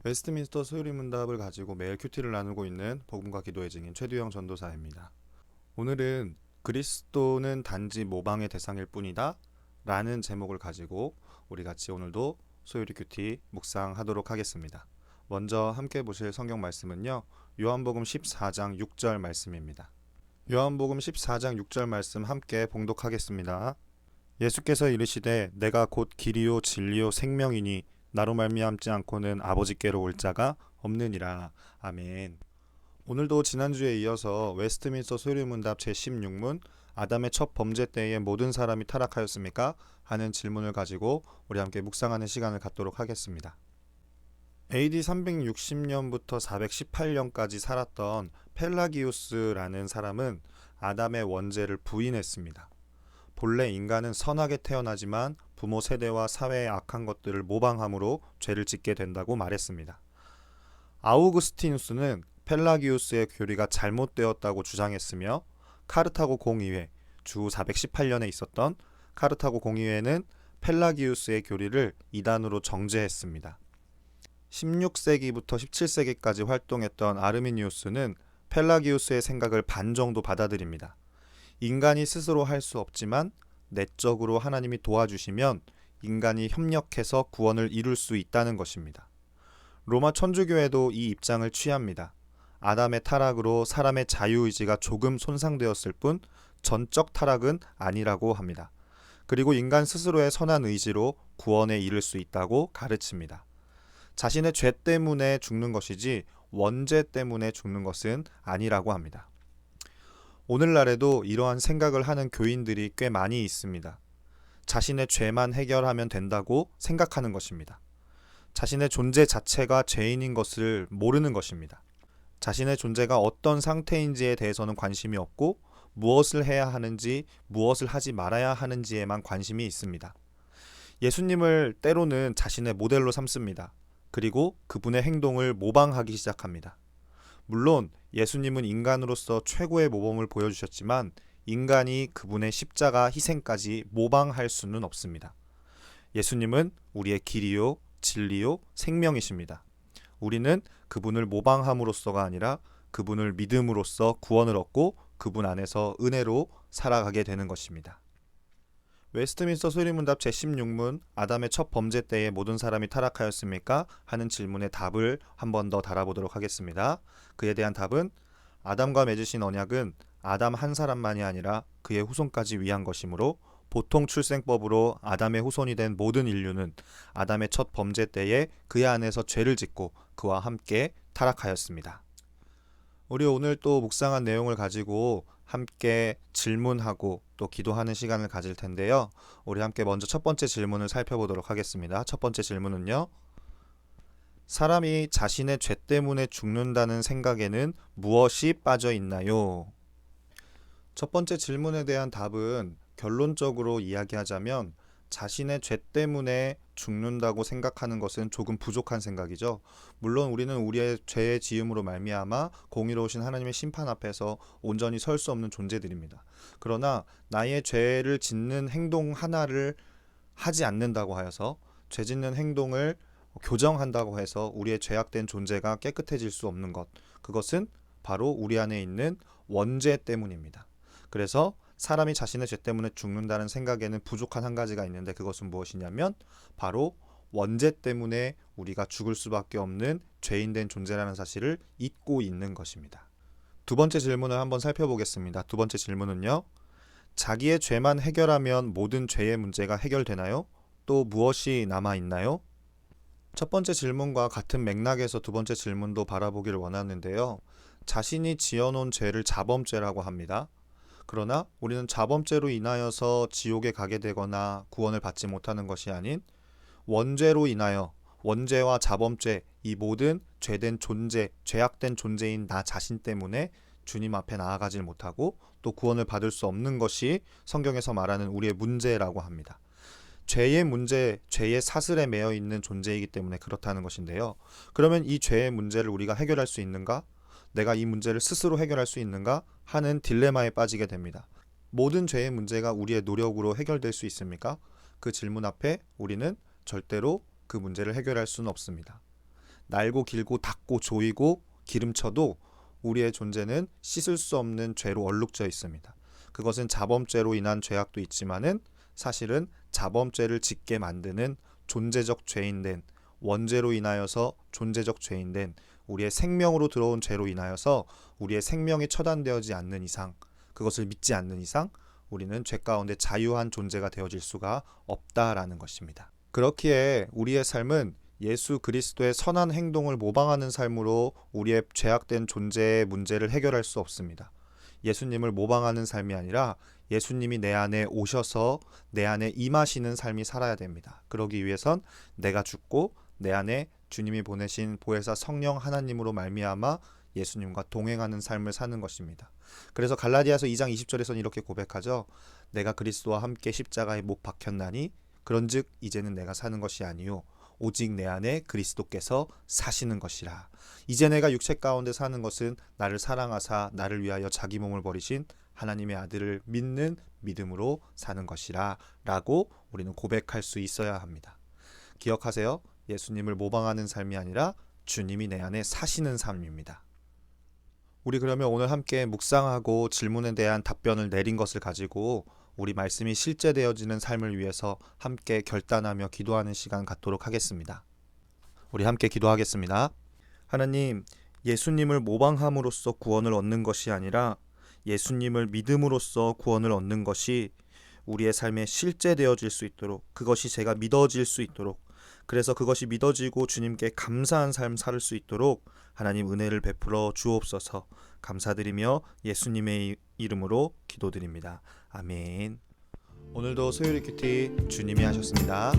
웨스트민스터 소유리문답을 가지고 매일 큐티를 나누고 있는 복음과 기도의 증인 최두영 전도사입니다. 오늘은 그리스도는 단지 모방의 대상일 뿐이다 라는 제목을 가지고 우리 같이 오늘도 소유리 큐티 묵상하도록 하겠습니다. 먼저 함께 보실 성경 말씀은요, 요한복음 14장 6절 말씀입니다. 요한복음 14장 6절 말씀 함께 봉독하겠습니다. 예수께서 이르시되 내가 곧 길이요 진리요 생명이니 나로 말미암지 않고는 아버지께로 올 자가 없느니라. 아멘. 오늘도 지난주에 이어서 웨스트민스터 소유리문답 제16문 아담의 첫 범죄 때에 모든 사람이 타락하였습니까? 하는 질문을 가지고 우리 함께 묵상하는 시간을 갖도록 하겠습니다. AD 360년부터 418년까지 살았던 펠라기우스라는 사람은 아담의 원죄를 부인했습니다. 본래 인간은 선하게 태어나지만 부모 세대와 사회의 악한 것들을 모방함으로 죄를 짓게 된다고 말했습니다. 아우구스티누스는 펠라기우스의 교리가 잘못되었다고 주장했으며 카르타고 공의회, 주 418년에 있었던 카르타고 공의회는 펠라기우스의 교리를 이단으로 정죄했습니다. 16세기부터 17세기까지 활동했던 아르미니우스는 펠라기우스의 생각을 반 정도 받아들입니다. 인간이 스스로 할 수 없지만 내적으로 하나님이 도와주시면 인간이 협력해서 구원을 이룰 수 있다는 것입니다. 로마 천주교회도 이 입장을 취합니다. 아담의 타락으로 사람의 자유의지가 조금 손상되었을 뿐 전적 타락은 아니라고 합니다. 그리고 인간 스스로의 선한 의지로 구원에 이를 수 있다고 가르칩니다. 자신의 죄 때문에 죽는 것이지 원죄 때문에 죽는 것은 아니라고 합니다. 오늘날에도 이러한 생각을 하는 교인들이 꽤 많이 있습니다. 자신의 죄만 해결하면 된다고 생각하는 것입니다. 자신의 존재 자체가 죄인인 것을 모르는 것입니다. 자신의 존재가 어떤 상태인지에 대해서는 관심이 없고 무엇을 해야 하는지, 무엇을 하지 말아야 하는지에만 관심이 있습니다. 예수님을 때로는 자신의 모델로 삼습니다. 그리고 그분의 행동을 모방하기 시작합니다. 물론 예수님은 인간으로서 최고의 모범을 보여주셨지만 인간이 그분의 십자가 희생까지 모방할 수는 없습니다. 예수님은 우리의 길이요, 진리요, 생명이십니다. 우리는 그분을 모방함으로써가 아니라 그분을 믿음으로써 구원을 얻고 그분 안에서 은혜로 살아가게 되는 것입니다. 웨스트민스터 소유리문답 제16문 아담의 첫 범죄 때에 모든 사람이 타락하였습니까? 하는 질문의 답을 한 번 더 달아보도록 하겠습니다. 그에 대한 답은 아담과 맺으신 언약은 아담 한 사람만이 아니라 그의 후손까지 위한 것이므로 보통 출생법으로 아담의 후손이 된 모든 인류는 아담의 첫 범죄 때에 그의 안에서 죄를 짓고 그와 함께 타락하였습니다. 우리 오늘 또 묵상한 내용을 가지고 함께 질문하고 또 기도하는 시간을 가질 텐데요. 우리 함께 먼저 첫 번째 질문을 살펴보도록 하겠습니다. 첫 번째 질문은요. 사람이 자신의 죄 때문에 죽는다는 생각에는 무엇이 빠져 있나요? 첫 번째 질문에 대한 답은 결론적으로 이야기하자면 자신의 죄 때문에 죽는다고 생각하는 것은 조금 부족한 생각이죠. 물론 우리는 우리의 죄의 지음으로 말미암아 공의로우신 하나님의 심판 앞에서 온전히 설 수 없는 존재들입니다. 그러나 나의 죄를 짓는 행동 하나를 하지 않는다고 하여서 죄 짓는 행동을 교정한다고 해서 우리의 죄악된 존재가 깨끗해질 수 없는 것, 그것은 바로 우리 안에 있는 원죄 때문입니다. 그래서 사람이 자신의 죄 때문에 죽는다는 생각에는 부족한 한 가지가 있는데 그것은 무엇이냐면 바로 원죄 때문에 우리가 죽을 수밖에 없는 죄인된 존재라는 사실을 잊고 있는 것입니다. 두 번째 질문을 한번 살펴보겠습니다. 두 번째 질문은요. 자기의 죄만 해결하면 모든 죄의 문제가 해결되나요? 또 무엇이 남아있나요? 첫 번째 질문과 같은 맥락에서 두 번째 질문도 바라보기를 원하는데요. 자신이 지어놓은 죄를 자범죄라고 합니다. 그러나 우리는 자범죄로 인하여서 지옥에 가게 되거나 구원을 받지 못하는 것이 아닌 원죄로 인하여 원죄와 자범죄 이 모든 죄된 존재, 죄악된 존재인 나 자신 때문에 주님 앞에 나아가질 못하고 또 구원을 받을 수 없는 것이 성경에서 말하는 우리의 문제라고 합니다. 죄의 문제, 죄의 사슬에 매여 있는 존재이기 때문에 그렇다는 것인데요. 그러면 이 죄의 문제를 우리가 해결할 수 있는가? 내가 이 문제를 스스로 해결할 수 있는가 하는 딜레마에 빠지게 됩니다. 모든 죄의 문제가 우리의 노력으로 해결될 수 있습니까? 그 질문 앞에 우리는 절대로 그 문제를 해결할 수는 없습니다. 날고 길고 닿고 조이고 기름쳐도 우리의 존재는 씻을 수 없는 죄로 얼룩져 있습니다. 그것은 자범죄로 인한 죄악도 있지만은 사실은 자범죄를 짓게 만드는 존재적 죄인된, 원죄로 인하여서 존재적 죄인된, 우리의 생명으로 들어온 죄로 인하여서 우리의 생명이 처단되어지지 않는 이상, 그것을 믿지 않는 이상 우리는 죄 가운데 자유한 존재가 되어질 수가 없다라는 것입니다. 그렇기에 우리의 삶은 예수 그리스도의 선한 행동을 모방하는 삶으로 우리의 죄악된 존재의 문제를 해결할 수 없습니다. 예수님을 모방하는 삶이 아니라 예수님이 내 안에 오셔서 내 안에 임하시는 삶이 살아야 됩니다. 그러기 위해선 내가 죽고 내 안에 주님이 보내신 보혜사 성령 하나님으로 말미암아 예수님과 동행하는 삶을 사는 것입니다. 그래서 갈라디아서 2장 20절에서는 이렇게 고백하죠. 내가 그리스도와 함께 십자가에 못 박혔나니 그런즉 이제는 내가 사는 것이 아니요 오직 내 안에 그리스도께서 사시는 것이라. 이제 내가 육체 가운데 사는 것은 나를 사랑하사 나를 위하여 자기 몸을 버리신 하나님의 아들을 믿는 믿음으로 사는 것이라 라고 우리는 고백할 수 있어야 합니다. 기억하세요. 예수님을 모방하는 삶이 아니라 주님이 내 안에 사시는 삶입니다. 우리 그러면 오늘 함께 묵상하고 질문에 대한 답변을 내린 것을 가지고 우리 말씀이 실제되어지는 삶을 위해서 함께 결단하며 기도하는 시간 갖도록 하겠습니다. 우리 함께 기도하겠습니다. 하나님, 예수님을 모방함으로써 구원을 얻는 것이 아니라 예수님을 믿음으로써 구원을 얻는 것이 우리의 삶에 실제되어질 수 있도록, 그것이 제가 믿어질 수 있도록, 그래서 그것이 믿어지고 주님께 감사한 삶 살 수 있도록 하나님 은혜를 베풀어 주옵소서. 감사드리며 예수님의 이름으로 기도드립니다. 아멘. 오늘도 소요리 큐티 주님이 하셨습니다.